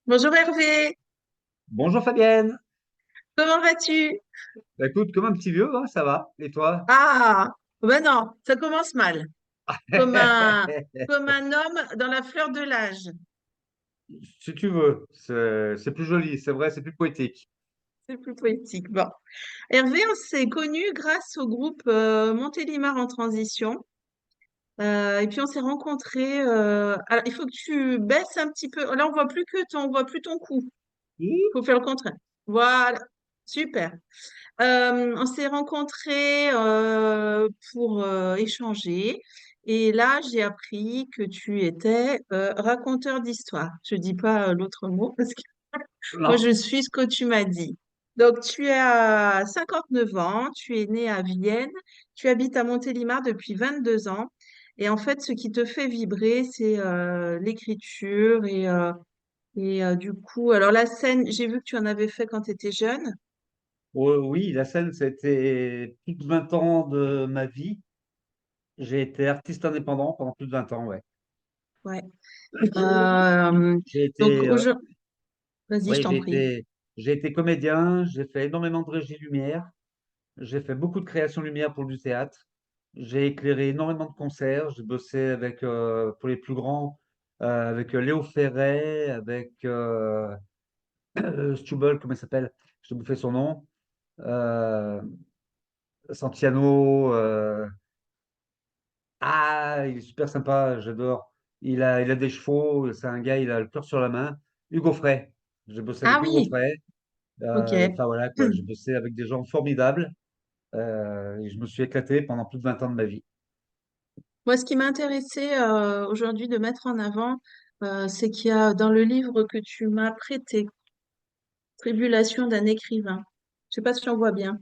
Bonjour Hervé, Bonjour Fabienne. comment vas-tu? Bah, écoute, comme un petit vieux, hein, ça va. Et toi? Ah, ben non, ça commence mal. Comme un, comme un homme dans la fleur de l'âge. Si tu veux, c'est plus joli, c'est vrai, c'est plus poétique. C'est plus poétique. Bon. Hervé, on s'est connus grâce au groupe Montélimar en transition. Et puis on s'est rencontrés. Alors, il faut que tu baisses un petit peu. Là, on voit plus ton cou. Oui. Il faut faire le contraire. Voilà. Super. On s'est rencontrés pour échanger. Et là, j'ai appris que tu étais raconteur d'histoire. Je dis pas l'autre mot parce que moi, Non. je suis ce que tu m'as dit. Donc, tu as 59 ans, tu es né à Vienne, tu habites à Montélimar depuis 22 ans. Et en fait, ce qui te fait vibrer, c'est l'écriture. Du coup, alors la scène, j'ai vu que tu en avais fait quand tu étais jeune. Oh, oui, la scène, c'était plus de 20 ans de ma vie. J'ai été artiste indépendant pendant plus de 20 ans, ouais. Ouais. Euh, J'ai donc, été, aujourd'hui, vas-y, je ouais, t'en prie. j'ai été comédien, j'ai fait énormément de régie lumière, j'ai fait beaucoup de création lumière pour du théâtre, j'ai éclairé énormément de concerts, j'ai bossé avec, pour les plus grands, avec Léo Ferré, avec Stubble, comment il s'appelle? Je t'ai bouffé son nom. Euh, Santiano. Il est super sympa, j'adore. Il a des chevaux, c'est un gars, il a le cœur sur la main. Hugo Frey. J'ai bossé Ah avec Hugo oui, Frey. ok. Enfin voilà, quoi. J'ai bossé avec des gens formidables. Et je me suis éclaté pendant plus de 20 ans de ma vie. Moi, ce qui m'a intéressé aujourd'hui de mettre en avant, c'est qu'il y a dans le livre que tu m'as prêté, Tribulation d'un écrivain. Je sais pas si on voit bien.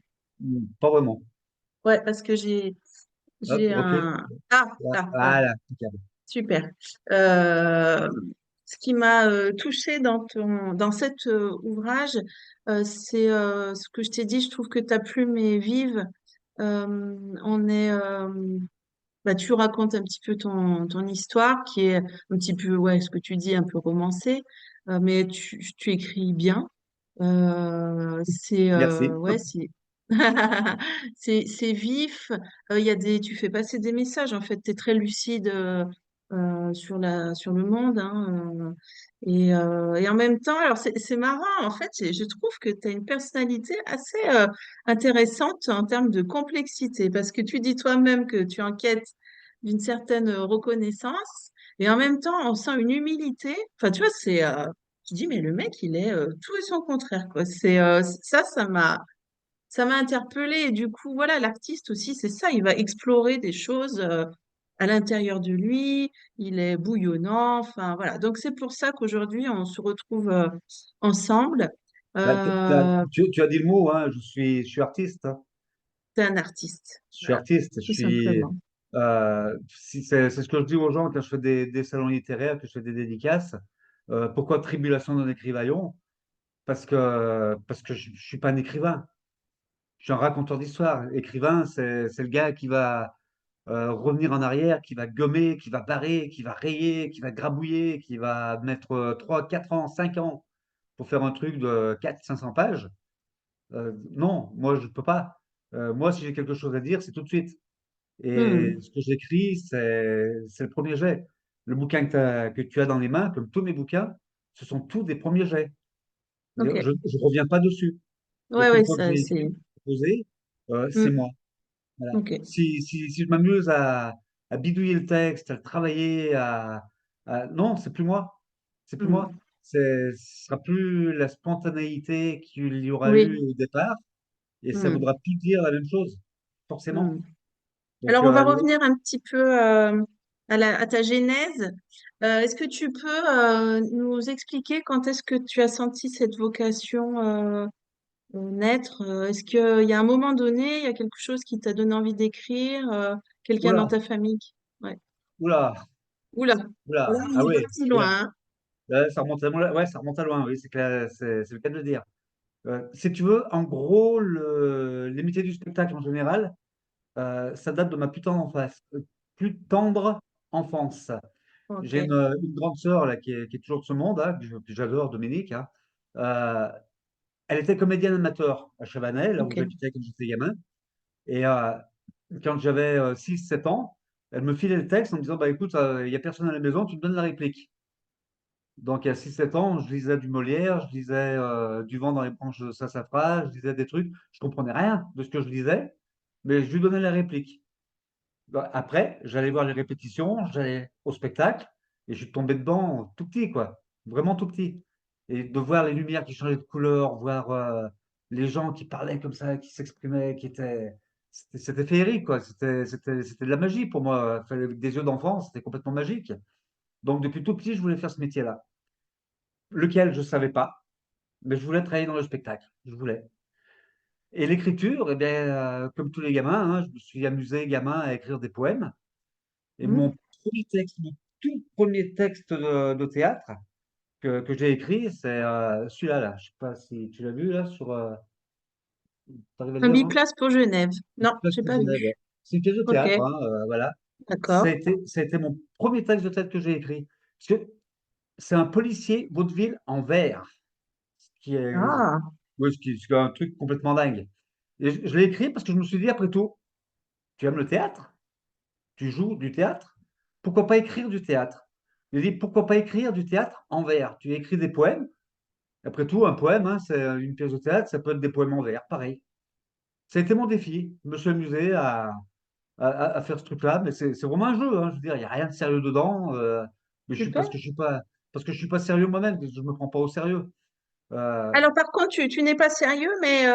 Pas vraiment. Ouais, parce que Hop, j'ai recule. un. Ah, Là, là, voilà, voilà, impeccable. super. Euh, Ce qui m'a touchée dans cet ouvrage, c'est ce que je t'ai dit. Je trouve que ta plume est vive. On est Bah, tu racontes un petit peu ton histoire qui est un petit peu, ouais, ce que tu dis, un peu romancé, mais tu écris bien. Merci. Ouais, c'est, c'est vif. Tu fais passer des messages. En fait, tu es très lucide sur le monde. Hein, et en même temps, alors c'est marrant. En fait, je trouve que tu as une personnalité assez intéressante en termes de complexité, parce que tu dis toi-même que tu enquêtes d'une certaine reconnaissance, et en même temps, on sent une humilité. Enfin, tu vois, je dis, mais le mec, il est tout et son contraire, quoi. Ça m'a interpellée. Et du coup, voilà, l'artiste aussi, c'est ça. Il va explorer des choses à l'intérieur de lui. Il est bouillonnant. Enfin, voilà. Donc, c'est pour ça qu'aujourd'hui, on se retrouve ensemble. Bah, Euh, tu as dit le mot, hein, je suis artiste, hein. T'es un artiste. Je suis Voilà, artiste. tout simplement. C'est ce que je dis aux gens quand je fais des salons littéraires, que je fais des dédicaces. Pourquoi Tribulation d'un écrivaillon? Parce que je suis pas un écrivain. Je suis un raconteur d'histoire. Écrivain, c'est le gars qui va revenir en arrière, qui va gommer, qui va barrer, qui va rayer, qui va grabouiller, qui va mettre 3, 4 ans, 5 ans pour faire un truc de 400, 500 pages. Non, moi, je ne peux pas. Moi, si j'ai quelque chose à dire, c'est tout de suite. Et Hmm, ce que j'écris, c'est le premier jet. Le bouquin que tu as dans les mains, comme tous mes bouquins, ce sont tous des premiers jets. Je ok. ne reviens pas dessus. Ouais, Donc, une ouais, fois que ça, j'ai c'est. écrit, posé, c'est Hmm, moi. Voilà. ok. Si je m'amuse à bidouiller le texte, à le travailler, non, c'est plus moi. C'est plus moi. Hmm. Ce sera plus la spontanéité qu'il y aura eu Oui. au départ, et ça Hmm, voudra plus dire la même chose, forcément. hmm. Donc, Alors, on va revenir un petit peu à ta genèse. Est-ce que tu peux nous expliquer quand est-ce que tu as senti cette vocation naître? Est-ce qu'il y a un moment donné, il y a quelque chose qui t'a donné envie d'écrire, quelqu'un dans oula, ta famille? Ouais. oula, Oula, oula, là, on ah est oui, parti là, loin, hein. là, ça remonte à, ouais, ça remonte à loin, oui, c'est le cas de le dire. Si tu veux, en gros, les métiers du spectacle en général, ça date de ma plus tendre enfance. Plus tendre enfance. Ok. J'ai une grande sœur là, qui est toujours de ce monde, hein, que j'adore, Dominique, hein. Euh, Elle était comédienne amateur à Chabanais, là où Ok. j'habitais quand j'étais gamin. Et quand j'avais 6, 7 ans, elle me filait le texte en me disant, bah, écoute, il n'y a personne à la maison, tu me donnes la réplique. Donc, à 6, 7 ans, je lisais du Molière, je lisais Du vent dans les branches de Sassafras, je lisais des trucs. Je comprenais rien de ce que je lisais, mais je lui donnais la réplique. Bah, après, j'allais voir les répétitions, j'allais au spectacle, et je suis tombé dedans tout petit, quoi. Vraiment tout petit. Et de voir les lumières qui changeaient de couleur, voir les gens qui parlaient comme ça, qui s'exprimaient, c'était féerique, quoi. C'était de la magie pour moi. Enfin, avec des yeux d'enfant, c'était complètement magique. Donc, depuis tout petit, je voulais faire ce métier-là. Lequel, je ne savais pas, mais je voulais travailler dans le spectacle. Je voulais. Et l'écriture, eh bien, comme tous les gamins, hein, je me suis amusé, gamin, à écrire des poèmes. Et Hmm. mon tout premier texte de théâtre que j'ai écrit, c'est celui-là, là. Je sais pas si tu l'as vu, là, sur. T'arrives à le Un lire, non? biplace pour Genève. Non, Place j'ai pour pas Genève, vu. ouais. C'est une pièce de Ok, théâtre, hein, voilà. d'accord. Ça a été mon premier texte de théâtre que j'ai écrit. Parce que c'est un policier vaudeville en vers, ce qui est, Ah, ouais, ce qui est un truc complètement dingue. Et je l'ai écrit parce que je me suis dit, après tout, tu aimes le théâtre? Tu joues du théâtre, pourquoi pas écrire du théâtre? Je dis, pourquoi pas écrire du théâtre en vers? Tu écris des poèmes. Après tout, un poème, hein, c'est une pièce de théâtre, ça peut être des poèmes en vers, pareil. Ça a été mon défi. Je me suis amusé à faire ce truc-là, mais c'est vraiment un jeu, hein. Je veux dire, il n'y a rien de sérieux dedans. Mais super. parce que je suis pas sérieux moi-même, je me prends pas au sérieux. Euh, Alors par contre, tu n'es pas sérieux, mais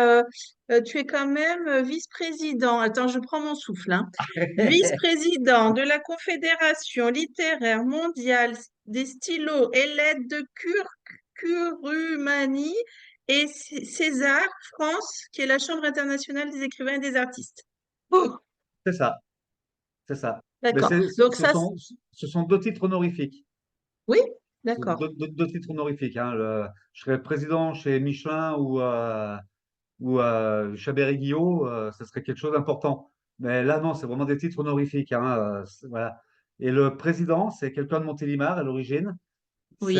tu es quand même vice-président. Attends, je prends mon souffle, hein. Vice-président de la Confédération littéraire mondiale des stylos et lettres de Curumani et César, France, qui est la Chambre internationale des écrivains et des artistes. Oh, c'est ça, c'est ça. Mais d'accord. Donc ça, ce sont deux titres honorifiques. oui, C'est d'accord. deux titres honorifiques, hein. Je serais président chez Michelin ou Chabert-et-Guillot, ça serait quelque chose d'important. Mais là, non, c'est vraiment des titres honorifiques, hein, voilà. Et le président, c'est quelqu'un de Montélimar à l'origine. C'est Oui,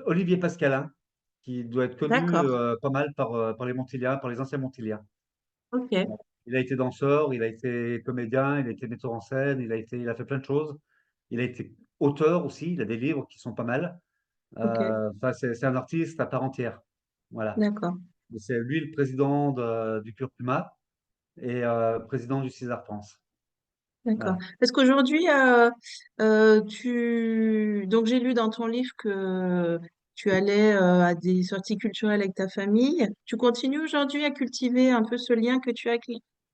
Olivier Pascalin, qui doit être connu d'accord. pas mal par les Montiliens, par les anciens Montiliens. Ok, Bon. Il a été danseur, il a été comédien, il a été metteur en scène, il a fait plein de choses. Il a été auteur aussi, il a des livres qui sont pas mal. ok, Enfin, c'est un artiste à part entière. Voilà. d'accord. Et c'est lui le président du Curcuma et président du César France. D'accord. Voilà. Parce qu'aujourd'hui, donc j'ai lu dans ton livre que tu allais à des sorties culturelles avec ta famille. Tu continues aujourd'hui à cultiver un peu ce lien que tu as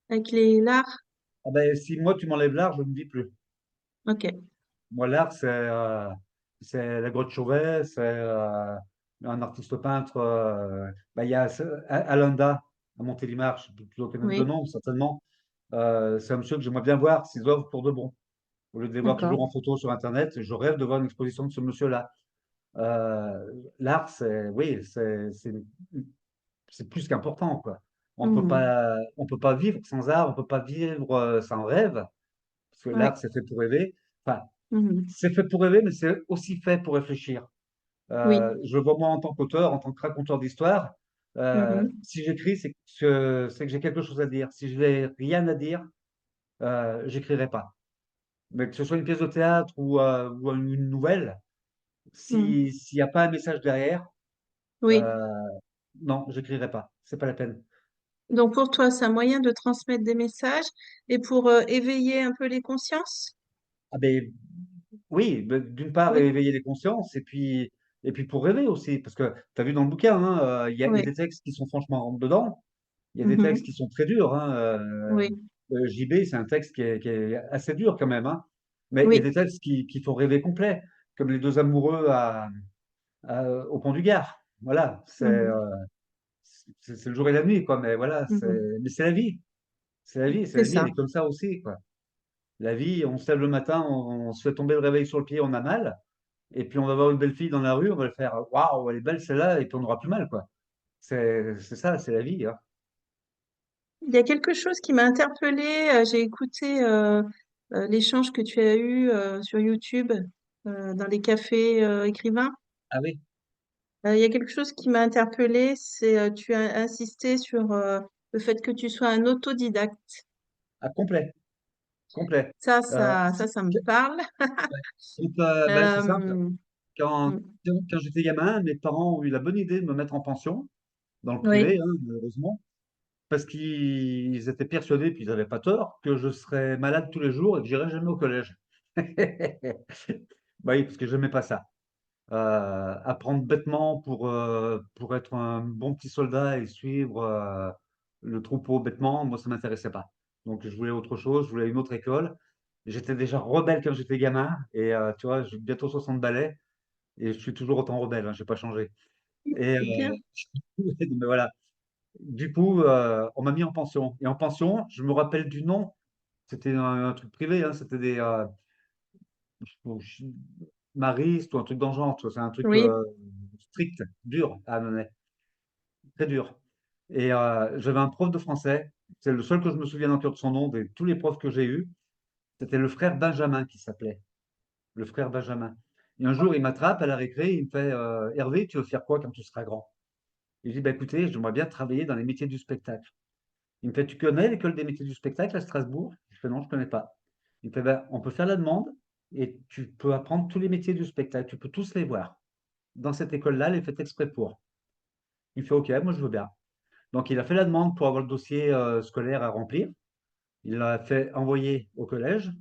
avec l'art? Ah ben, si moi tu m'enlèves l'art, je ne vis plus. Ok, Moi, l'art, c'est la grotte Chauvet, c'est un artiste peintre. Ben, il y a Alanda à Montélimar, je ne sais plus connaître de oui, nom, certainement. C'est un monsieur que j'aimerais bien voir ses œuvres pour de bon. Au lieu de les voir d'accord. toujours en photo sur Internet, je rêve de voir une exposition de ce monsieur-là. Euh, L'art, oui, c'est plus qu'important, quoi. Mhm. On peut pas vivre sans art, on peut pas vivre sans rêve, parce que Ouais. l'art, c'est fait pour rêver. Enfin, Mhm. c'est fait pour rêver, mais c'est aussi fait pour réfléchir. Oui. Je le vois moi en tant qu'auteur, en tant que raconteur d'histoire. Mhm. Si j'écris, c'est que j'ai quelque chose à dire. Si je n'ai rien à dire, j'écrirai pas. Mais que ce soit une pièce de théâtre ou une nouvelle, Mhm. s'il n'y a pas un message derrière, Oui. euh, non, j'écrirai pas. C'est pas la peine. Donc pour toi, c'est un moyen de transmettre des messages et pour éveiller un peu les consciences? Ah ben, oui, ben, d'une part, Oui. éveiller les consciences, et puis pour rêver aussi. Parce que tu as vu dans le bouquin, hein, il y a Oui. des textes qui sont franchement rentre dedans. Il y a des textes Mhm. qui sont très durs, hein. Oui. JB, c'est un texte qui est assez dur quand même, hein. Mais il y a des Oui. textes qui font rêver complet, comme les deux amoureux au Pont du Gard. Voilà, Mhm. c'est le jour et la nuit, quoi. Mais voilà, Mhm. mais c'est la vie. C'est C'est la vie, elle ça. est comme ça aussi, quoi. La vie, on se lève le matin, on se fait tomber le réveil sur le pied, on a mal. Et puis on va voir une belle fille dans la rue, on va le faire, waouh, elle est belle celle-là, et puis on n'aura plus mal, quoi. C'est ça, c'est la vie, hein. Il y a quelque chose qui m'a interpellée. J'ai écouté l'échange que tu as eu sur YouTube dans les cafés écrivains. Ah oui, Il y a quelque chose qui m'a interpellée, c'est tu as insisté sur le fait que tu sois un autodidacte. ah, complet, complet. Euh, Ça me parle. ouais. Donc, ben, c'est simple. Euh, Quand, mm, quand j'étais gamin, mes parents ont eu la bonne idée de me mettre en pension, dans le oui, privé, hein, malheureusement, parce qu'ils étaient persuadés, puis ils n'avaient pas tort, que je serais malade tous les jours et que j'irais jamais au collège. Bah oui, parce que j'aimais pas ça. Apprendre bêtement pour être un bon petit soldat et suivre le troupeau bêtement, moi, ça m'intéressait pas. Donc, je voulais autre chose, je voulais une autre école. J'étais déjà rebelle quand j'étais gamin, et tu vois, j'ai bientôt 60 balais, et je suis toujours autant rebelle, hein, j'ai pas changé. Et c'est bien. mais voilà. Du coup, on m'a mis en pension. Et en pension, je me rappelle du nom, c'était un truc privé, hein, c'était des maristes ou un truc dans le genre, tu vois, c'est un truc Oui, strict, dur à mener, très dur. Et j'avais un prof de français, c'est le seul que je me souviens encore de son nom, de tous les profs que j'ai eus, c'était le frère Benjamin qui s'appelait, le frère Benjamin. Et un jour, il m'attrape à la récré, il me fait Hervé, tu veux faire quoi quand tu seras grand? Et je dis, bah, écoutez, j'aimerais bien travailler dans les métiers du spectacle. Il me fait, tu connais l'école des métiers du spectacle à Strasbourg? Je fais, non, je ne connais pas. Il me fait, ben, on peut faire la demande et tu peux apprendre tous les métiers du spectacle, tu peux tous les voir. Dans cette école-là, elle est faite exprès pour. Il me fait, OK, moi je veux bien. Donc il a fait la demande pour avoir le dossier scolaire à remplir. Il l'a fait envoyer au collège.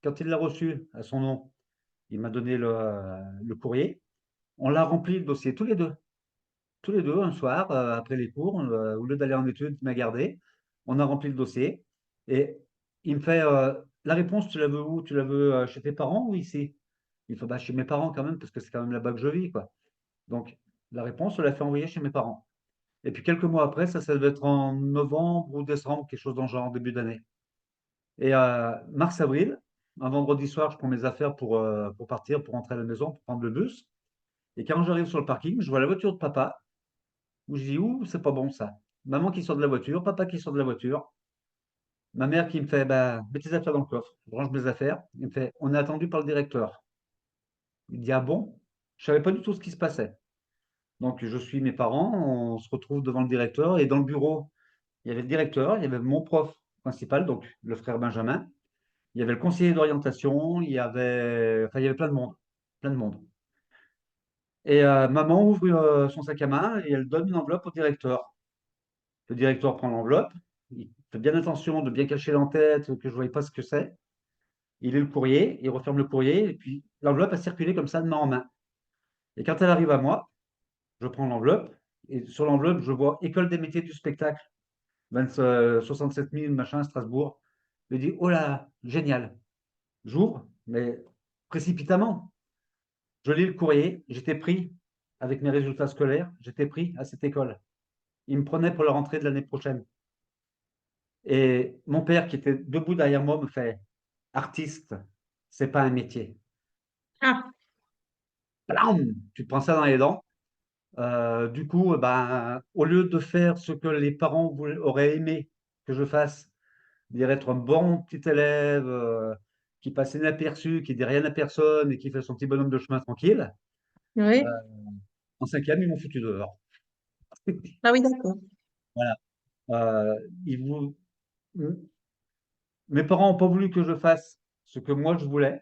Quand il l'a reçu à son nom, il m'a donné le courrier. On l'a rempli le dossier tous les deux, un soir, après les cours, au lieu d'aller en études, il m'a gardé. On a rempli le dossier. Et il me fait la réponse, tu la veux où? Tu la veux chez tes parents ou ici? Il fait bah, chez mes parents quand même, parce que c'est quand même là-bas que je vis, quoi. Donc, la réponse, on l'a fait envoyer chez mes parents. Et puis quelques mois après, ça devait être en novembre ou décembre, quelque chose dans le genre, début d'année. Et mars-avril, un vendredi soir, je prends mes affaires pour partir, pour rentrer à la maison, pour prendre le bus. Et quand j'arrive sur le parking, je vois la voiture de papa où je dis, ouh, c'est pas bon ça. Maman qui sort de la voiture, papa qui sort de la voiture, ma mère qui me fait, bah, mets tes affaires dans le coffre. Je range mes affaires. Il me fait, on est attendu par le directeur. Il dit, ah bon? Je savais pas du tout ce qui se passait. Donc, je suis mes parents, on se retrouve devant le directeur et dans le bureau, il y avait le directeur, il y avait mon prof principal, donc le frère Benjamin, il y avait le conseiller d'orientation, il y avait plein de monde, plein de monde. Et maman ouvre son sac à main et elle donne une enveloppe au directeur. Le directeur prend l'enveloppe, il fait bien attention de bien cacher l'entête, que je ne voyais pas ce que c'est. Il lit le courrier, il referme le courrier, et puis l'enveloppe a circulé comme ça de main en main. Et quand elle arrive à moi, je prends l'enveloppe, et sur l'enveloppe, je vois École des métiers du spectacle, 67 000, machin, Strasbourg. Je dis, oh là, génial. J'ouvre, mais précipitamment. Je lis le courrier, j'étais pris avec mes résultats scolaires, j'étais pris à cette école. Ils me prenaient pour la rentrée de l'année prochaine. Et mon père, qui était debout derrière moi, me fait artiste, c'est pas un métier. ah, Blam, tu te prends ça dans les dents. Du coup, ben, au lieu de faire ce que les parents auraient aimé que je fasse, dire être un bon petit élève qui passe inaperçu, qui dit rien à personne et qui fait son petit bonhomme de chemin tranquille, euh, oui. en cinquième, ils m'ont foutu dehors. Ah oui, d'accord. Voilà. Euh, ils vou- Mes parents n'ont pas voulu que je fasse ce que moi je voulais.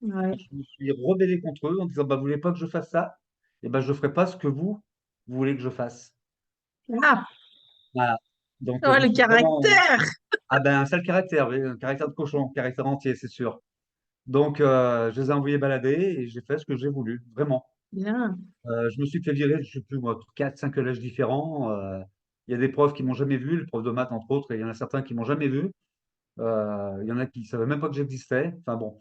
Ouais. Je me suis rebellé contre eux en disant, bah, vous voulez pas que je fasse ça? Et ben, je ne ferai pas ce que vous voulez que je fasse. Ah, Voilà. Donc, oh, je me le suis vraiment. caractère! Ah ben, un sale caractère, oui, un caractère de cochon, un caractère entier, c'est sûr. Donc, je les ai envoyés balader et j'ai fait ce que j'ai voulu, vraiment. Bien. Je me suis fait virer, je ne sais plus, moi, 4, 5 collèges différents. Il y a des profs qui m'ont jamais vu, le prof de maths, entre autres, et il y en a certains qui m'ont jamais vu. Il y en a qui ne savaient même pas que j'existais. Enfin bon,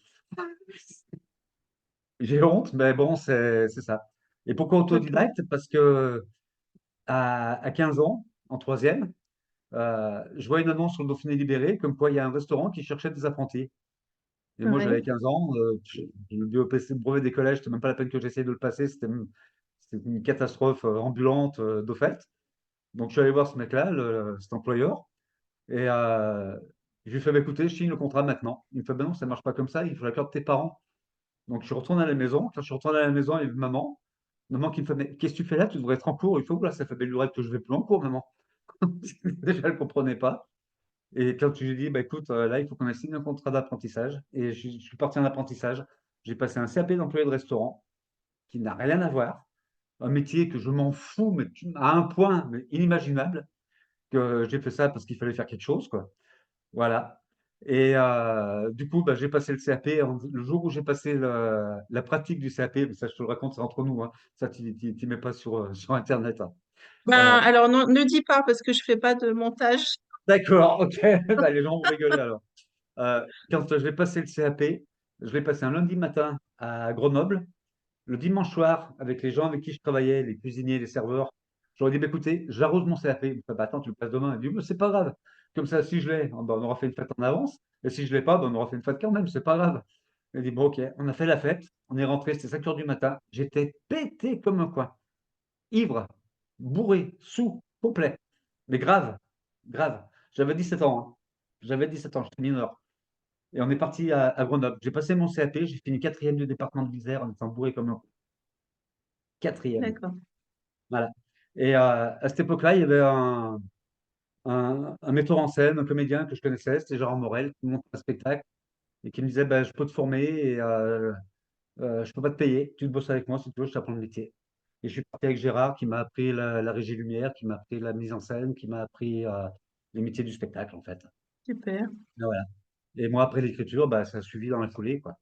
j'ai honte, mais bon, c'est ça. Et pourquoi D'accord. autodidacte? Parce que à 15 ans, en troisième, je vois une annonce sur le Dauphiné Libéré, comme quoi il y a un restaurant qui cherchait des apprentis. Et moi, Ouais. j'avais 15 ans, le BEPC, le brevet des collèges, c'était même pas la peine que j'essaye de le passer, c'était une catastrophe ambulante de fait. Donc, je suis allé voir ce mec-là, cet employeur, et Je lui fais, bah, écoutez, je signe le contrat maintenant. Il me fait, ben non, ça marche pas comme ça, il faut l'accord de tes parents. Donc, je retourne à la maison. Quand je suis retourné à la maison, il y avait maman. Maman qui me fait, mais qu'est-ce que tu fais là? Tu devrais être en cours. Il faut, là, ça fait belle lurette que je vais plus en cours, maman. Déjà, elle ne comprenait pas. Et quand tu lui dis, bah, écoute, là, il faut qu'on signe un contrat d'apprentissage. Et je suis parti en apprentissage. J'ai passé un CAP d'employé de restaurant qui n'a rien à voir. Un métier que je m'en fous, mais à un point mais inimaginable, que j'ai fait ça parce qu'il fallait faire quelque chose, quoi. Voilà. Et du coup, bah, j'ai passé le CAP. Le jour où j'ai passé la pratique du CAP, mais ça, je te le raconte, c'est entre nous, hein. Ça, tu ne mets pas sur, sur Internet, hein. Ben, Euh, alors, non, ne dis pas parce que je fais pas de montage. d'accord, ok. Bah, les gens vont rigoler alors. Quand je vais passer le CAP, je l'ai passé un lundi matin à Grenoble. Le dimanche soir, avec les gens avec qui je travaillais, les cuisiniers, les serveurs, j'aurais dit, bah, écoutez, j'arrose mon CAP. Il me fait, bah, attends, tu le passes demain. Il dit, bah, c'est pas grave. Comme ça, si je l'ai, bah, on aura fait une fête en avance. Et si je l'ai pas, bah, on aura fait une fête quand même, c'est pas grave. Il dit, bon, ok, on a fait la fête. On est rentré, c'était 5 heures du matin. J'étais pété comme un coin. Ivre, bourré, sous, complet. Mais grave, grave. J'avais 17 ans, hein. J'avais 17 ans, j'étais mineur. Et on est parti à Grenoble. J'ai passé mon CAP, j'ai fini quatrième du département de l'Isère en étant bourré comme un quatrième. D'accord. Voilà. Et à cette époque-là, il y avait un metteur en scène, un comédien que je connaissais, c'était Gérard Morel, qui monte un spectacle et qui me disait, ben, je peux te former et je peux pas te payer. Tu te bosses avec moi si tu veux, je t'apprends le métier. Et je suis parti avec Gérard qui m'a appris la régie lumière, qui m'a appris la mise en scène, qui m'a appris les métiers du spectacle, en fait. Super. Et voilà. Et moi, après l'écriture, bah, ça a suivi dans la foulée, quoi.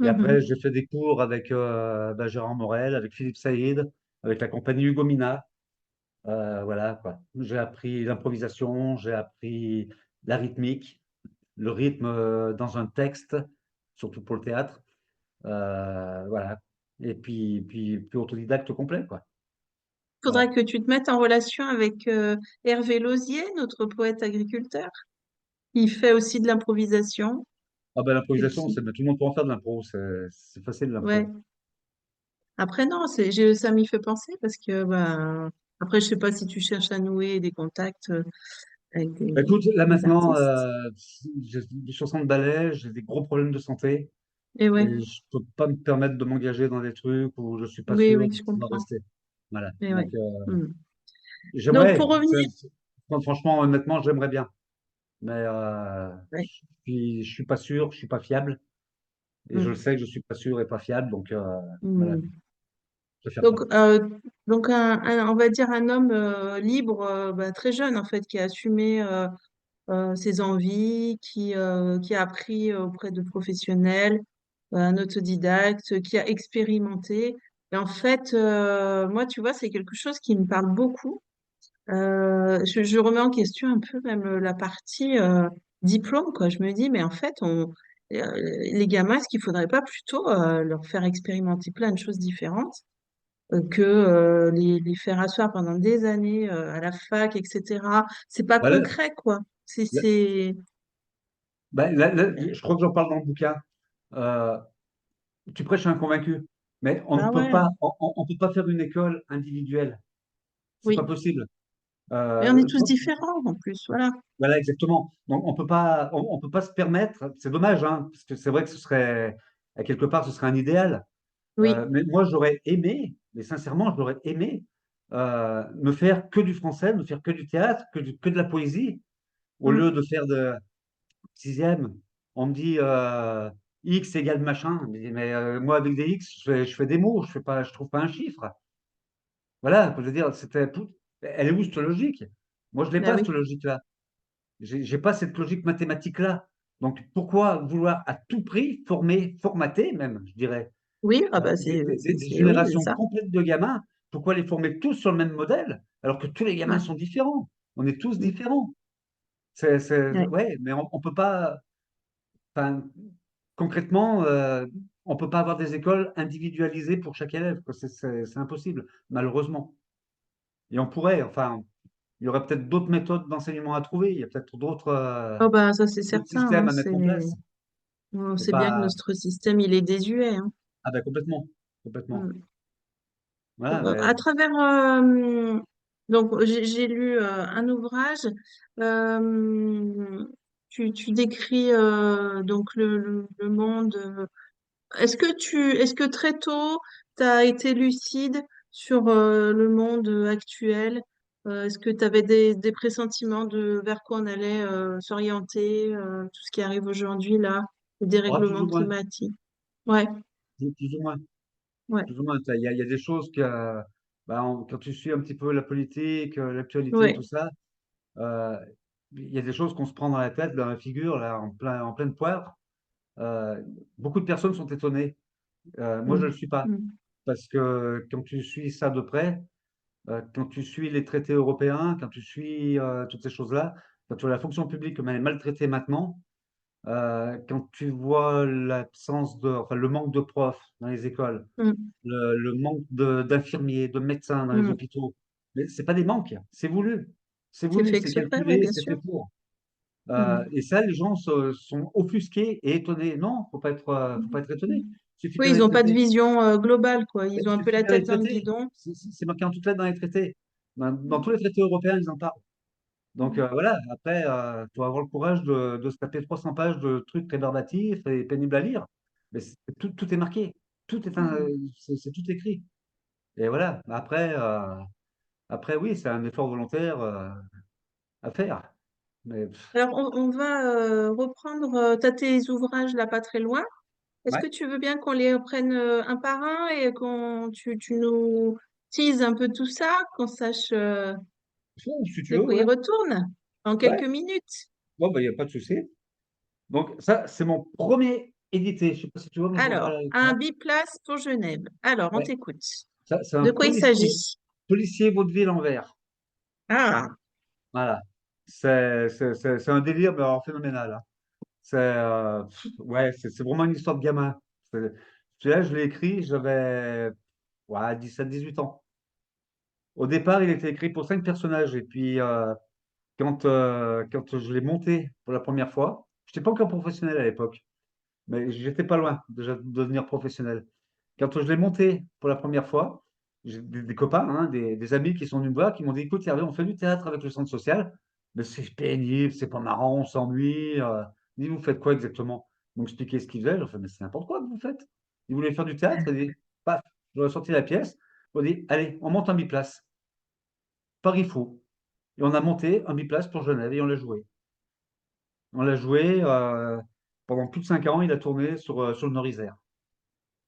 Et après, Mhm. j'ai fait des cours avec bah, Gérard Morel, avec Philippe Saïd, avec la compagnie Hugo Mina. Voilà, quoi. J'ai appris l'improvisation, j'ai appris la rythmique, le rythme dans un texte, surtout pour le théâtre. Voilà. Et puis autodidacte complet, quoi. Faudra Voilà. que tu te mettes en relation avec Hervé Lauzier, notre poète agriculteur. Il fait aussi de l'improvisation. Ah ben, Et l'improvisation, qui... tout le monde peut en faire de l'impro, c'est facile Ouais. l'impro. Après, non, ça m'y fait penser parce que, ben, après, je sais pas si tu cherches à nouer des contacts avec Bah, écoute, là des maintenant, artistes. j'ai 60 balais, j'ai des gros problèmes de santé Et ouais, et je peux pas me permettre de m'engager dans des trucs où je suis pas oui, sûr oui, de je pouvoir comprends. rester. Voilà. Et ouais. Donc, Hmm. Donc, j'aimerais, pour revenir, franchement, honnêtement, j'aimerais bien. Mais ouais. je suis pas sûr, je suis pas fiable. Et je le Hmm. sais que je suis pas sûr et pas fiable. Donc, voilà, Hmm. je préfère Donc, pas. on va dire un homme libre, bah, très jeune en fait, qui a assumé ses envies, qui a appris auprès de professionnels, un autodidacte, qui a expérimenté. Et en fait, moi, tu vois, c'est quelque chose qui me parle beaucoup. Je remets en question un peu même la partie diplôme, quoi. Je me dis, mais en fait, les gamins, est-ce qu'il faudrait pas plutôt leur faire expérimenter plein de choses différentes que les faire asseoir pendant des années à la fac, etc. C'est pas Voilà. concret, quoi. Là, C'est... je crois que j'en parle dans le bouquin. Euh, Tu prêches un convaincu, mais on ne Bah peut ouais, pas, on peut pas faire une école individuelle. C'est pas oui. possible. Mais on est Euh, tous différents en plus, voilà. voilà, exactement. Donc, on peut pas se permettre. C'est dommage, hein, parce que c'est vrai que ce serait, à quelque part, ce serait un idéal. Oui. Mais moi, j'aurais aimé, mais sincèrement, j'aurais aimé ne faire que du français, ne faire que du théâtre, que de la poésie, au lieu Mm. de faire de sixième. On me dit X égale machin. Mais moi, avec des X, je fais des mots, je trouve pas un chiffre. Voilà, je veux dire, elle est où cette logique? Moi, je l'ai Ah pas, cette oui. logique-là. J'ai pas cette logique mathématique-là. Donc, pourquoi vouloir à tout prix formater même, je dirais, Oui, ah bah des oui, c'est générations ça. complètes de gamins? Pourquoi les former tous sur le même modèle, alors que tous les gamins Mm. sont différents? On est tous Mm. différents. Ouais. Ouais, mais on peut pas. Enfin, concrètement, on peut pas avoir des écoles individualisées pour chaque élève, quoi. C'est impossible, malheureusement. Et on pourrait, enfin, il y aurait peut-être d'autres méthodes d'enseignement à trouver. Il y a peut-être Oh bah ça c'est d'autres certain, systèmes hein, à mettre en place. on C'est sait bien que pas. notre système il est désuet, hein. Ah ben complètement, complètement. Mm. Voilà, À travers donc j'ai lu un ouvrage. tu décris donc le monde. Est-ce que très tôt, tu as été lucide sur le monde actuel? Est-ce que tu avais des pressentiments de vers quoi on allait s'orienter, tout ce qui arrive aujourd'hui là, le Ah, plus dérèglement ou moins, climatique? Ouais, plus ou moins, ouais, plus ou moins. Il y a des choses que, bah, quand tu suis un petit peu la politique, l'actualité, tout ouais. ça, euh, il y a des choses qu'on se prend dans la tête, dans la figure, là, en pleine poire. Euh, Beaucoup de personnes sont étonnées. Moi, je ne Mm, le suis pas. mm, Parce que quand tu suis ça de près, quand tu suis les traités européens, quand tu suis toutes ces choses-là, quand tu vois la fonction publique comme elle est maltraitée maintenant, quand tu vois enfin, le manque de profs dans les écoles, mm, le manque d'infirmiers, de médecins dans les mm. hôpitaux, mais c'est pas des manques, c'est voulu. C'est C'est voulu, fait c'est exprès, oui, calculé, bien c'est sûr. fait pour. Mm, Et ça, les gens sont offusqués et étonnés. Non, faut pas être étonné. mm. Il suffit de Oui, lire ils les n'ont pas de traités. vision globale, quoi. Ils Il ont un peu suffit la de lire les tête dans le traités. guidon. C'est marqué en toutes lettres dans les traités. Dans tous les traités européens, ils en parlent. Donc Mm, voilà, après, tu dois avoir le courage de se taper 300 pages de trucs rébarbatifs et pénibles à lire. Mais tout est marqué. Tout est, mm. c'est tout écrit. Et voilà. Après oui, c'est un effort volontaire à faire. Mais Alors, on va reprendre. T'as tes ouvrages là pas très loin. Est-ce ouais, que tu veux bien qu'on les reprenne un par un et tu nous teases un peu tout ça, qu'on sache si tu de veux, quoi il ouais. retourne en Ouais. quelques minutes? Bon, bah, il n'y a pas de souci. Donc ça, c'est mon premier édité. Je sais pas si tu vois mon journal Alors, à un l'écran. biplace pour Genève. Alors, on Ouais. t'écoute. Ça, c'est un De quoi il s'agit? policier vaudeville en vert. Ah, Voilà. C'est un délire, mais alors phénoménal, hein. Ouais, c'est vraiment une histoire de gamin. C'est- Celui-là, je l'ai écrit, j'avais ouais, 17, 18 ans. Au départ, il était écrit pour 5 personnages. Et puis, quand je l'ai monté pour la première fois, je n'étais pas encore professionnel à l'époque, mais j'étais pas loin déjà de devenir professionnel. Quand je l'ai monté pour la première fois, j'ai des copains, hein, des amis qui sont venus me voir, qui m'ont dit, écoute, Hervé, on fait du théâtre avec le centre social, mais c'est pénible, c'est pas marrant, on s'ennuie. Ils disent, vous faites quoi exactement? Donc, j'expliquais ce qu'ils faisaient. Je leur fais, mais c'est n'importe quoi que vous faites. Ils voulaient faire du théâtre. Ils disent, paf, j'aurais sorti la pièce. On dit, allez, on monte un biplace. Paris fou. Et on a monté un biplace pour Genève et on l'a joué. On l'a joué pendant plus de 5 ans. Il a tourné sur le Nord-Isère.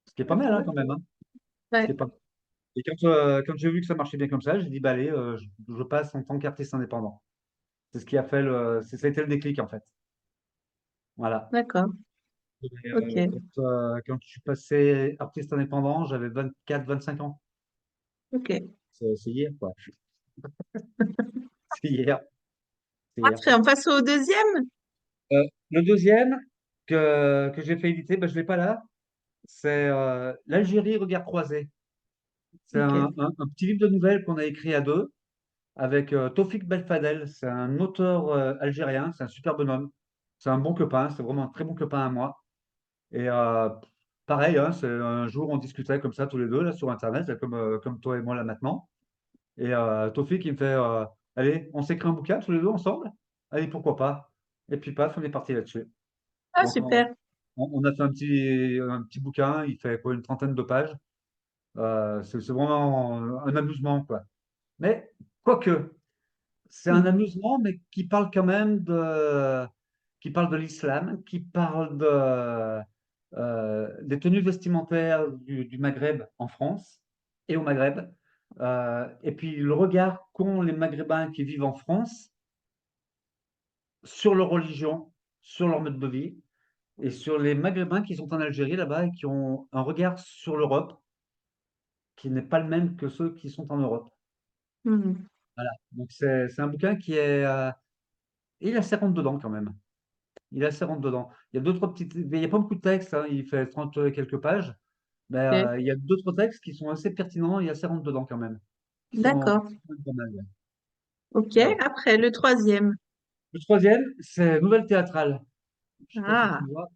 Ce qui est pas mal, hein, d'accord. quand même, hein. Ce qui Ouais, est pas Et quand j'ai vu que ça marchait bien comme ça, j'ai dit, bah allez, je passe en tant qu'artiste indépendant. C'est ce qui a fait ça a été le déclic, en fait. Voilà. d'accord. Et, Ok, quand je suis passé artiste indépendant, j'avais 24, 25 ans. ok. C'est hier, quoi. C'est hier. C'est hier. Après, on passe au deuxième? Le deuxième que j'ai fait éditer, bah, je ne l'ai pas là. C'est L'Algérie, regard croisé. C'est Ok. un petit livre de nouvelles qu'on a écrit à deux avec Taufik Belfadel. C'est un auteur algérien, c'est un super bonhomme. C'est un bon copain, c'est vraiment un très bon copain à moi. Et pareil, hein, c'est un jour on discutait comme ça tous les deux là sur Internet, là, comme toi et moi là maintenant. Et Taufik il me fait allez, on s'écrit un bouquin tous les deux ensemble? Allez, pourquoi pas? Et puis paf, on est parti là-dessus. Ah, Donc super. on a fait un petit bouquin, il fait quoi, une trentaine de pages. C'est vraiment un amusement, quoi. Mais quoique, c'est un Hmm. amusement, mais qui parle de l'islam, qui parle des tenues vestimentaires du Maghreb en France et au Maghreb. Et puis le regard qu'ont les Maghrébins qui vivent en France sur leur religion, sur leur mode de vie, et sur les Maghrébins qui sont en Algérie là-bas et qui ont un regard sur l'Europe qui n'est pas le même que ceux qui sont en Europe. Hmm. Voilà. Donc c'est un bouquin qui est. Il a 40 dedans quand même. Il est assez rentre dedans. Il y a deux, trois petites. Mais il n'y a pas beaucoup de textes, hein, il fait 30 et quelques pages. Mais Ok. il y a d'autres textes qui sont assez pertinents et assez rentre dedans quand même. D'accord. Qui sont pas mal, ouais. Ok. Voilà. Après, le troisième. Le troisième, c'est Nouvelle Théâtrale. Je ne sais pas si Ah, tu vois.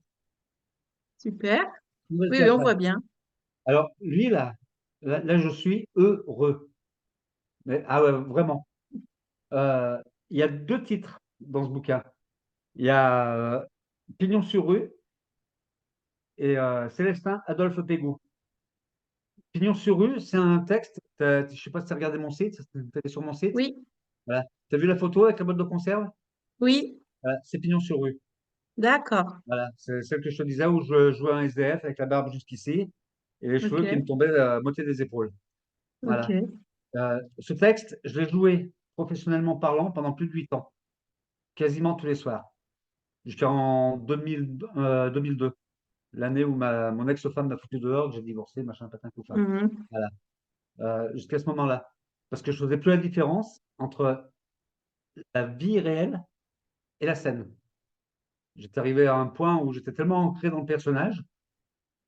super. Nouvelle Oui, oui, on Théâtrale. voit bien. Alors, lui, là, je suis heureux. Mais, ah ouais, vraiment. Euh, il y a deux titres dans ce bouquin. Il y a Pignon sur rue et Célestin Adolphe Pégou. Pignon sur rue, c'est un texte. Je ne sais pas si tu as regardé mon site, tu es sur mon site. Oui, Voilà. Tu as vu la photo avec la boîte de conserve? oui, Voilà, c'est Pignon sur rue. d'accord. Voilà, c'est celle que je te disais où je jouais un SDF avec la barbe jusqu'ici et les cheveux qui me Ok, tombaient à moitié des épaules. Voilà. ok. Ce texte, je l'ai joué professionnellement parlant pendant plus de 8 ans, quasiment tous les soirs, jusqu'en 2002, l'année où mon ex-femme m'a foutu dehors, que j'ai divorcé, machin, patin, couffin. Mhm. Voilà. Jusqu'à ce moment-là. Parce que je faisais plus la différence entre la vie réelle et la scène. J'étais arrivé à un point où j'étais tellement ancré dans le personnage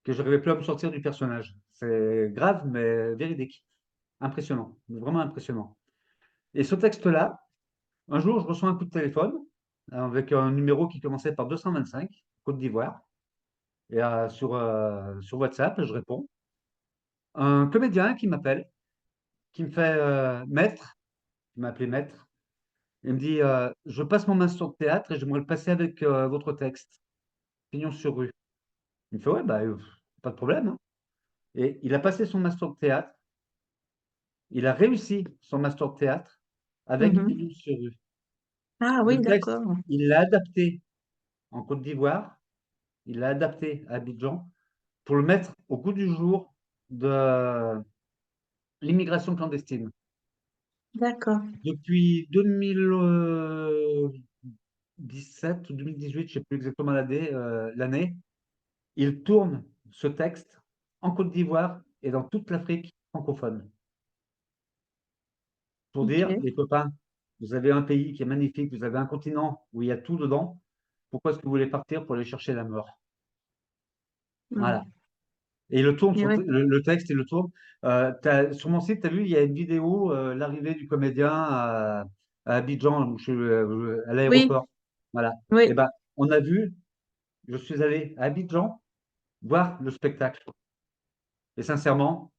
que je n'arrivais plus à me sortir du personnage. C'est grave, mais véridique. Impressionnant, vraiment impressionnant. Et ce texte-là, un jour, je reçois un coup de téléphone avec un numéro qui commençait par 225, Côte d'Ivoire. Et sur WhatsApp, je réponds. Un comédien qui m'appelle, qui me fait maître, il m'a appelé maître. Il me dit je passe mon master de théâtre et j'aimerais le passer avec votre texte, Pignon sur rue. Il me fait ouais, bah, pas de problème, hein. Et il a passé son master de théâtre, il a réussi son master de théâtre avec Mhm. Pignon sur rue. Ah Le oui, texte, d'accord. il l'a adapté en Côte d'Ivoire, il l'a adapté à Abidjan pour le mettre au goût du jour de l'immigration clandestine. D'accord. Depuis 2017 ou 2018, je ne sais plus exactement l'année, il tourne ce texte en Côte d'Ivoire et dans toute l'Afrique francophone. Pour dire, Ok. les copains, vous avez un pays qui est magnifique, vous avez un continent où il y a tout dedans. Pourquoi est-ce que vous voulez partir pour aller chercher la mort? Voilà. Mhm. Et il le tourne, Et ouais. le texte, il le tourne. Sur mon site, tu as vu, il y a une vidéo, l'arrivée du comédien à Abidjan, à Oui, l'aéroport. Voilà. Et oui. ben, on a vu, je suis allé à Abidjan voir le spectacle. Et sincèrement,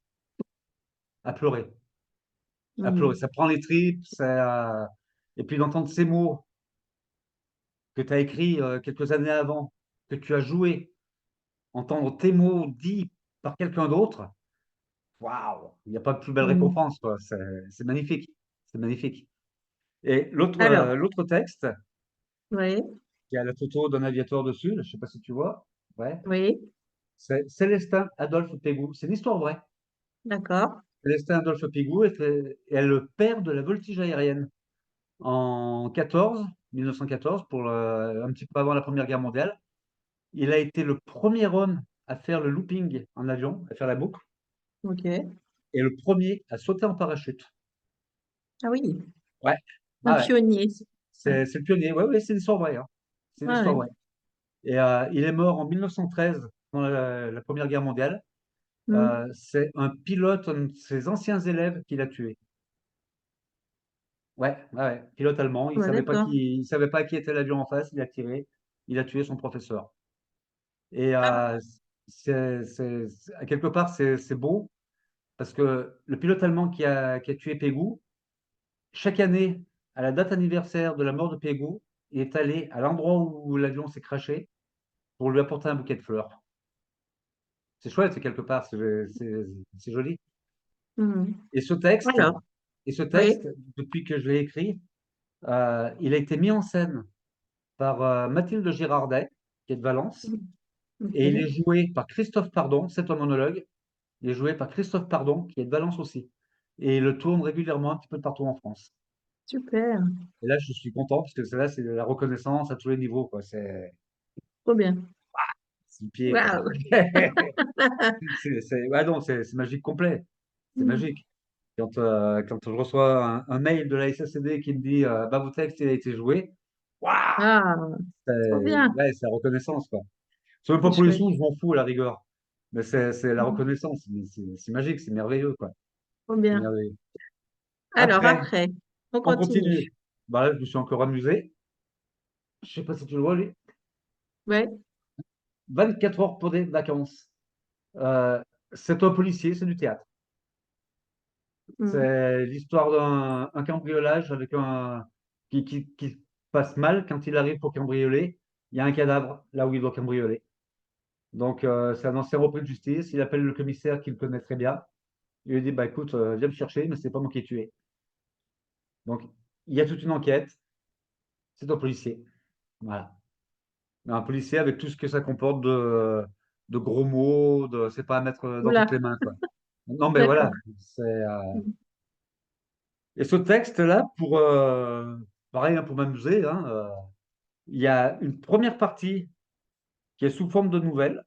à pleurer. À pleurer. Mhm. Ça prend les tripes. Et puis d'entendre ces mots que tu as écrits quelques années avant, que tu as joué, entendre tes mots dits par quelqu'un d'autre, waouh, il n'y a pas de plus belle Mhm. récompense, quoi. C'est magnifique. C'est magnifique. Et Alors, l'autre texte, oui, qui a la photo d'un aviateur dessus, je ne sais pas si tu vois, ouais, oui, c'est Célestin Adolphe Pégou. C'est une histoire vraie. d'accord. Célestin Adolphe Pégou est le père de la voltige aérienne. En 1914, un petit peu avant la Première Guerre mondiale. Il a été le premier homme à faire le looping en avion, à faire la boucle, Ok. et le premier à sauter en parachute. Ah oui, Ouais, un ah ouais. pionnier. Ouais, C'est le pionnier. Ouais, ouais, c'est une histoire vraie, hein. C'est une ouais, histoire ouais. vraie. Et il est mort en 1913, pendant la Première Guerre mondiale. Mhm. C'est un pilote, un de ses anciens élèves qui l'a tué. Ouais, ouais, ouais. Pilote allemand. Ouais, d'accord. Il savait pas qui était l'avion en face. Il a tiré. Il a tué son professeur. Et Ah, quelque part, c'est beau parce que le pilote allemand qui a tué Pégou, chaque année, à la date anniversaire de la mort de Pégou, il est allé à l'endroit où l'avion s'est crashé pour lui apporter un bouquet de fleurs. C'est chouette, c'est quelque part, c'est joli. mhm. Et ce texte, Alors, et ce oui. texte, depuis que je l'ai écrit, il a été mis en scène par Mathilde Girardet, qui est de Valence, Mhm. Ok, et il est joué par Christophe Pardon, c'est un monologue. Il est joué par Christophe Pardon, qui est de Valence aussi. Et il le tourne régulièrement un petit peu partout en France. super. Et là, je suis content parce que là, c'est la reconnaissance à tous les niveaux, quoi. Trop bien. C'est le pied, quoi. Waouh. Ouais, non, c'est magique complet. C'est Mhm. magique. Quand je reçois un mail de la SACD qui me dit bah, votre texte il a été joué, waouh, Ah, trop bien. ouais, c'est la reconnaissance, quoi. C'est même C'est pas pour les chouette. sous, je m'en fous à la rigueur. Mais c'est la Mhm. reconnaissance. Mais c'est magique, c'est merveilleux, quoi. Trop C'est bien. merveilleux. Alors, Après, après, on on continue. continue. Bah là, je me suis encore amusé. Je sais pas si tu le vois, lui. Ouais. 24 heures pour des vacances. Euh, c'est un policier, c'est du théâtre. Mhm. C'est l'histoire d'un cambriolage avec qui passe mal quand il arrive pour cambrioler. Il y a un cadavre là où il doit cambrioler. Donc, c'est un ancien repris de justice. Il appelle le commissaire qu'il connaît très bien. Il lui dit, bah écoute, viens me chercher, mais c'est pas moi qui ai tué. Donc, il y a toute une enquête. C'est un policier. Voilà. Un policier avec tout ce que ça comporte de gros mots, c'est pas à mettre dans toutes Oula, les mains, quoi. Non, mais d'accord. voilà. Et ce texte-là, pareil, hein, pour m'amuser, hein, il y a une première partie qui est sous forme de nouvelle,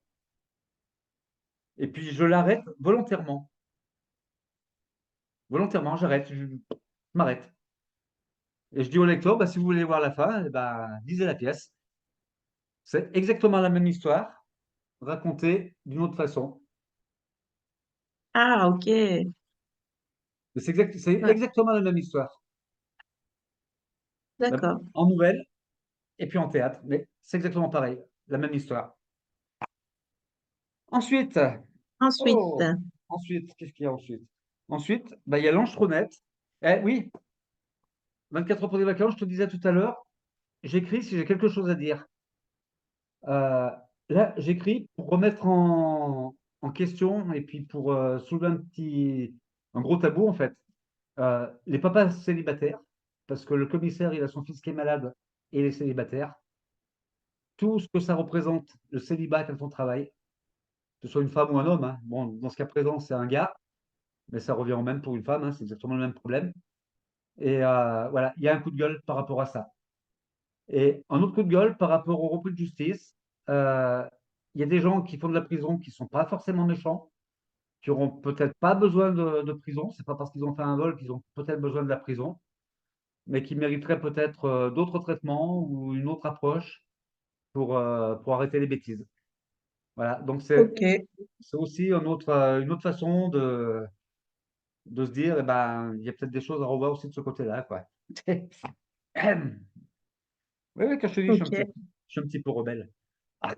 et puis je l'arrête volontairement. Volontairement, je m'arrête. Et je dis au lecteur, bah, si vous voulez voir la fin, eh ben, lisez la pièce. C'est exactement la même histoire, racontée d'une autre façon. Ah, ok. Mais c'est Ouais, exactement la même histoire. d'accord. En nouvelle et puis en théâtre, mais c'est exactement pareil, la même histoire. Ensuite, Ensuite, oh, ensuite, qu'est-ce qu'il y a ensuite? Ensuite, bah, il y a l'ange tronnette. Eh oui, 24 heures pour des vacances, je te disais tout à l'heure, j'écris si j'ai quelque chose à dire. Euh, Là, j'écris pour remettre en question et puis pour soulever un gros tabou en fait. Les papas célibataires, parce que le commissaire, il a son fils qui est malade et il est célibataire. Tout ce que ça représente, le célibat quand on travaille, que ce soit une femme ou un homme, hein. Bon, dans ce cas présent, c'est un gars, mais ça revient au même pour une femme, hein, c'est exactement le même problème. Et voilà, il y a un coup de gueule par rapport à ça. Et un autre coup de gueule par rapport au repris de justice, euh, il y a des gens qui font de la prison qui ne sont pas forcément méchants, qui auront peut-être pas besoin de prison. C'est pas parce qu'ils ont fait un vol qu'ils ont peut-être besoin de la prison, mais qui mériteraient peut-être d'autres traitements ou une autre approche pour arrêter les bêtises. Voilà, donc ok, c'est aussi une autre façon de se dire, eh ben, il y a peut-être des choses à revoir aussi de ce côté-là, quoi. Oui, oui, quand je te dis, ok. je suis un petit peu rebelle. Ah,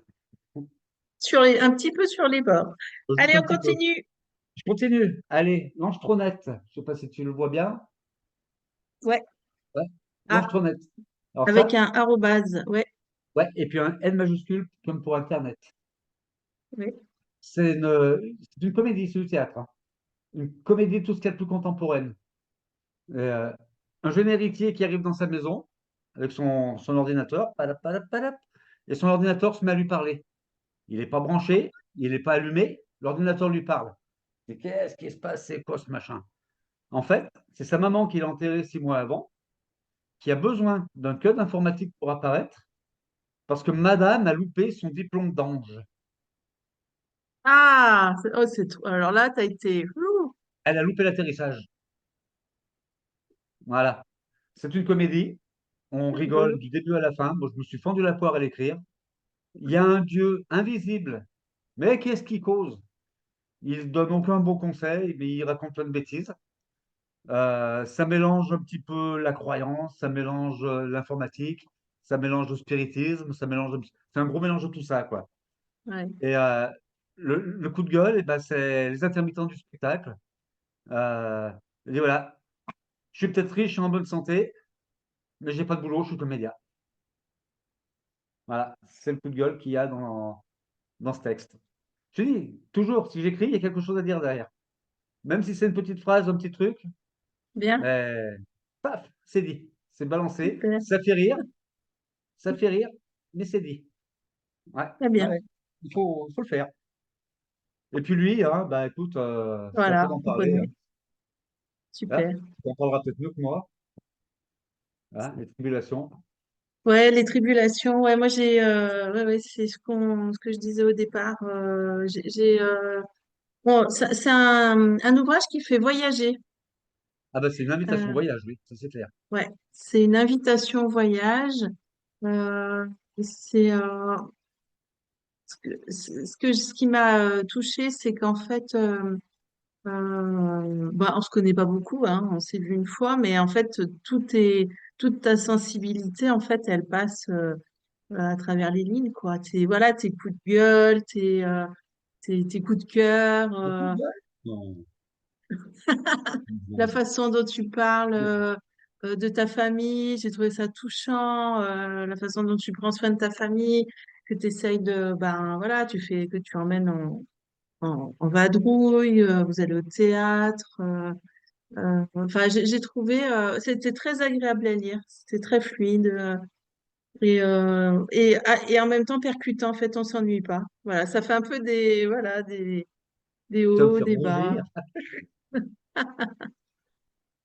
Un petit peu sur les bords. juste Allez, un on petit peu. continue. Je continue. Allez, l'ange-tronnette. Je sais pas si tu le vois bien. Ouais. Ouais. Ah, L'ange-tronnette. Alors avec ça, un arrobase. Ouais, ouais, et puis un N majuscule comme pour Internet. ouais. C'est une comédie, c'est du théâtre, hein. Une comédie tout ce qu'il y a de plus contemporaine. Euh, un jeune héritier qui arrive dans sa maison avec son ordinateur, padap, padap, padap, et son ordinateur se met à lui parler. Il n'est pas branché, il n'est pas allumé, l'ordinateur lui parle. Et qu'est-ce qui se passe? C'est quoi ce machin? En fait, c'est sa maman qui l'a enterré 6 mois avant, qui a besoin d'un code informatique pour apparaître, parce que madame a loupé son diplôme d'ange. Ah, alors là, tu as été. Ouh, Elle a loupé l'atterrissage. Voilà. C'est une comédie. On rigole rigolo. du début à la fin. Moi, je me suis fendu la poire à l'écrire. Il y a un Dieu invisible. Mais qu'est-ce qu'il cause? Il donne aucun bon conseil, mais il raconte plein de bêtises. Ça mélange un petit peu la croyance, ça mélange l'informatique, ça mélange le spiritisme, c'est un gros mélange de tout ça, quoi. Ouais. Et le coup de gueule, eh ben, c'est les intermittents du spectacle. Euh, il dit voilà, je suis peut-être riche, je suis en bonne santé, mais j'ai pas de boulot, je suis comédien. Voilà, c'est le coup de gueule qu'il y a dans ce texte. Je dis, toujours, si j'écris, il y a quelque chose à dire derrière. Même si c'est une petite phrase, un petit truc, Bien, mais paf, c'est dit, c'est balancé, super, ça fait rire, mais c'est dit. Ouais, très ouais, bien. ouais. Il faut le faire. Et puis lui, hein, bah écoute, c'est à toi Voilà, d'en on parler, hein. connaît. Hein, Super. tu en parleras peut-être mieux que moi, hein, les tribulations. Ouais, les tribulations. Ouais, moi ouais, ouais, c'est ce que je disais au départ. Bon, c'est un ouvrage qui fait voyager. Ah bah c'est une invitation au Euh, voyage, oui, ça c'est clair. ouais, c'est une invitation au voyage. Euh, c'est ce qui m'a touchée, c'est qu'en fait, bah, on se connaît pas beaucoup, hein, on s'est vu une fois, mais en fait, toute ta sensibilité, en fait, elle passe à travers les lignes, quoi. Voilà, tes coups de gueule, tes coups de cœur, Le coup de gueule? Non. la Non. façon dont tu parles. de ta famille. J'ai trouvé ça touchant, la façon dont tu prends soin de ta famille, que tu essayes de, ben voilà, que tu emmènes en vadrouille, vous allez au théâtre. Enfin, j'ai trouvé, c'était très agréable à lire, c'était très fluide. Et en même temps percutant, en fait, on s'ennuie pas. Voilà, ça fait un peu voilà, des Ça me hauts, fait des bas. rougir.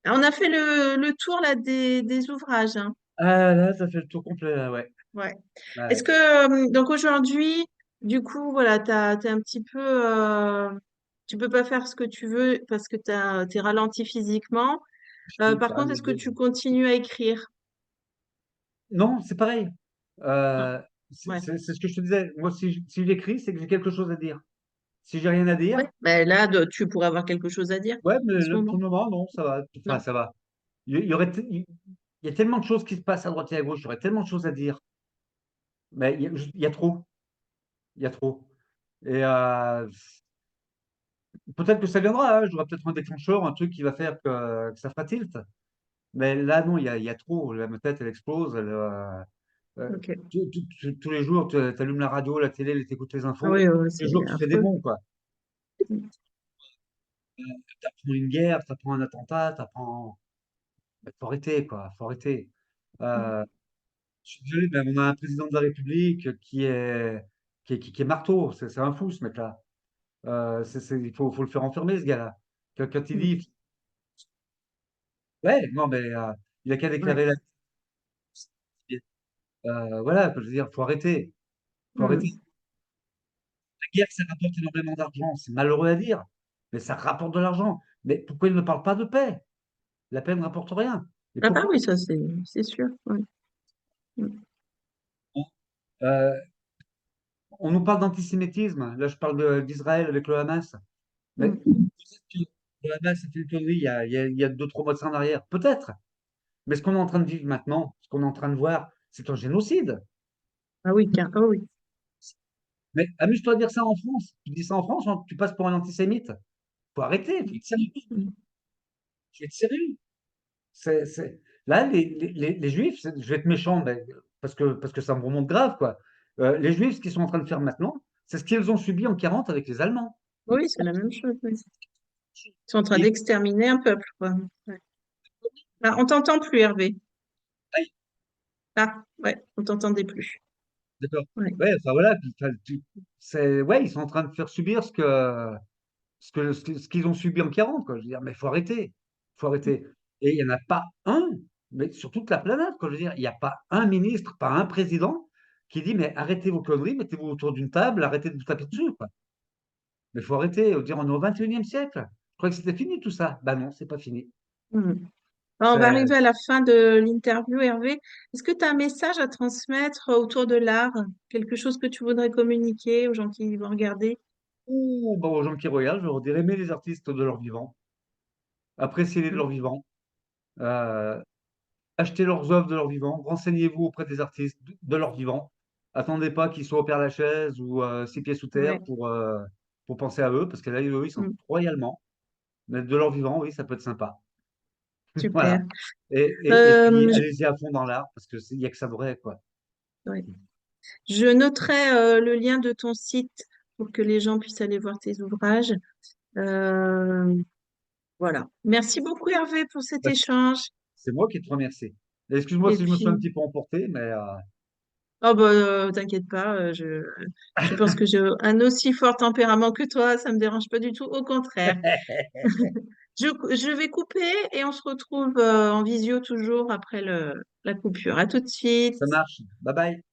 On a fait le tour là des ouvrages, hein. Ah là, ça fait le tour complet, là, ouais. Ouais. Est-ce Ouais. que donc aujourd'hui, du coup, voilà, t'es un petit peu, tu peux pas faire ce que tu veux parce que t'es ralenti physiquement. Par J'ai rien contre, à est-ce que dire. tu continues à écrire? Non, c'est pareil. Ah, Euh, ouais. c'est ce que je te disais. Moi, si j'écris, c'est que j'ai quelque chose à dire. Si j'ai rien à dire, Ouais. Ben là, tu pourrais avoir quelque chose à dire ouais, mais en ce pour moment. le moment, non, ça va. Enfin, Non. ça va. Il y aurait, il y a tellement de choses qui se passent à droite et à gauche, il y aurait tellement de choses à dire. Mais il y a trop. Il y a trop. Et peut-être que ça viendra, hein. J'aurai peut-être un déclencheur, un truc qui va faire que ça fera tilt. Mais là, non, il y a trop. Ma tête, elle explose. Ok. Tous les jours, tu allumes la radio, la télé, tu écoutes les Ah infos. oui, ouais, Tous les c'est jours, tu fais des affreux. bons, quoi. Tu apprends une guerre, tu apprends un attentat, tu apprends. Faut arrêter, quoi. Faut arrêter. Euh, je suis désolé, mais on a un président de la République qui est marteau. C'est un fou, ce mec-là. Il faut le faire enfermer, ce gars-là. Quand il Mm. dit, ouais, non, mais il a qu'à Ouais. déclarer la. Voilà, je veux dire, faut arrêter. Faut arrêter. Mm. La guerre, ça rapporte énormément d'argent. C'est malheureux à dire, mais ça rapporte de l'argent. Mais pourquoi il ne parle pas de paix? La paix ne rapporte rien. Et Ah bah pourquoi? oui, ça c'est sûr. Ouais. Mm. Euh, on nous parle d'antisémitisme. Là, je parle d'Israël avec le Hamas. Mais Mm. peut-être que le Hamas a fait une connerie il y a 2, 3 mois de ça en arrière. Peut-être. Mais ce qu'on est en train de vivre maintenant, ce qu'on est en train de voir, c'est un génocide. Ah oui, ah oui. Mais amuse-toi à dire ça en France. Tu dis ça en France, tu passes pour un antisémite. Faut arrêter, faut être sérieux. Mm. Faut être sérieux. Là, les Juifs, je vais être méchant, mais parce que ça me remonte grave, quoi. Les Juifs, ce qu'ils sont en train de faire maintenant, c'est ce qu'ils ont subi en 40 avec les Allemands. Oui, c'est la même chose. Oui. Ils sont en train Et, d'exterminer un peuple, quoi. Ouais. Ah, on t'entend plus, Hervé. aïe, Ah, ouais, on t'entendait plus. d'accord. Ouais. Ouais, enfin voilà, puis, enfin, ouais, ils sont en train de faire subir ce qu'ils ont subi en 40, quoi. Je veux dire, mais il faut arrêter. Faut arrêter. Et il n'y en a pas un, mais sur toute la planète, quoi. Je veux dire, il n'y a pas un ministre, pas un président qui dit, mais arrêtez vos conneries, mettez-vous autour d'une table, arrêtez de vous taper dessus, quoi. Mais il faut arrêter. On dire, on est au 21e siècle. Je croyais que c'était fini tout ça. Ben non, c'est pas fini. Mm. Alors, on va C'est arriver à la fin de l'interview, Hervé. Est-ce que tu as un message à transmettre autour de l'art? Quelque chose que tu voudrais communiquer aux gens qui vont regarder? bon, aux gens qui regardent, je leur dirais, aimez les artistes de leur vivant, appréciez-les de Mm. leur vivant, euh, achetez leurs œuvres de leur vivant, renseignez-vous auprès des artistes de leur vivant. Attendez pas qu'ils soient au Père-Lachaise ou 6 pieds sous terre Ouais. pour penser à eux, parce que là, eux, ils sont Mm. royalement. Mais de leur vivant, oui, ça peut être sympa. Voilà. Super. Et puis, Euh, allez-y à fond dans l'art, parce qu'il n'y a que ça de vrai, quoi. ouais. Je noterai le lien de ton site pour que les gens puissent aller voir tes ouvrages. Euh, voilà. Merci beaucoup, Hervé, pour cet Bah, échange. c'est moi qui te remercie. Excuse-moi Et si je me suis un puis, petit peu emporté, mais oh bah, t'inquiète pas, je pense que j'ai un aussi fort tempérament que toi, ça me dérange pas du tout, au contraire. Je vais couper et on se retrouve en visio toujours après la coupure. À tout de suite. ça marche. Bye bye.